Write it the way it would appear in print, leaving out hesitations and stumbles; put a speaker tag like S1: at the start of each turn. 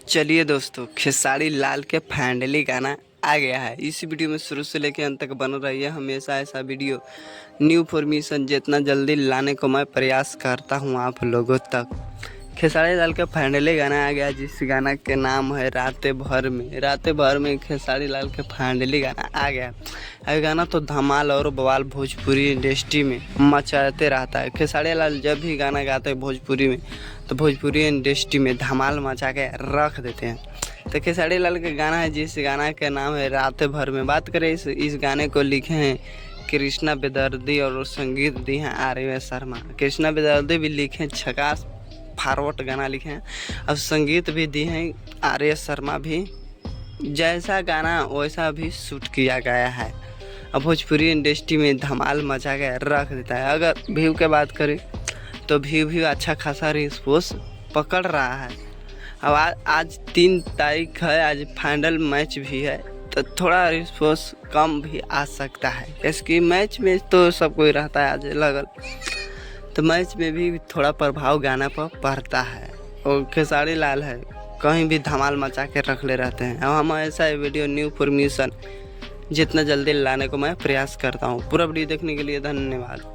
S1: चलिए दोस्तों, खेसारी लाल के फाइनली गाना आ गया है। इस वीडियो में शुरू से लेकर अंत तक बन रही है। हमेशा ऐसा वीडियो न्यू फॉर्मेशन जितना जल्दी लाने को मैं प्रयास करता हूं आप लोगों तक। खेसारी लाल का फाइनली गाना आ गया, जिस गाना के नाम है रातें भर में। रातें भर में खेसारी लाल के फाइनली गाना आ गया। यह गाना तो धमाल और बवाल भोजपुरी इंडस्ट्री में मचाते रहता है। खेसारी लाल जब भी गाना गाते हैं भोजपुरी में, तो भोजपुरी इंडस्ट्री में धमाल मचा के रख देते हैं। तो खेसारी लाल का गाना है, जिस गाना का नाम है रातें भर में। बात करें इस गाने को लिखे हैं कृष्णा बेदर्दी और संगीत दी हैं आर्य शर्मा। कृष्णा बेदर्दी भी लिखे हैं, झकास फॉरवर्ड गाना लिखे हैं, और संगीत भी दी हैं आर्य शर्मा भी। जैसा गाना वैसा भी शूट किया गया है। अब भोजपुरी इंडस्ट्री में धमाल मचा के रख देता है। अगर व्यू की बात करें तो व्यू भी अच्छा खासा रिस्पॉन्स पकड़ रहा है। अब आज 3 तारीख है, आज फाइनल मैच भी है, तो थोड़ा रिस्पॉन्स कम भी आ सकता है। इसकी मैच में तो सब कोई रहता है आज लगल, तो मैच में भी थोड़ा प्रभाव गाना पर पड़ता है। और खेसारी लाल है, कहीं भी धमाल मचा के रख ले रहते हैं। अब हम ऐसा वीडियो न्यू फॉर्मेशन जितना जल्दी लाने को मैं प्रयास करता हूँ। पूरा वीडियो देखने के लिए धन्यवाद।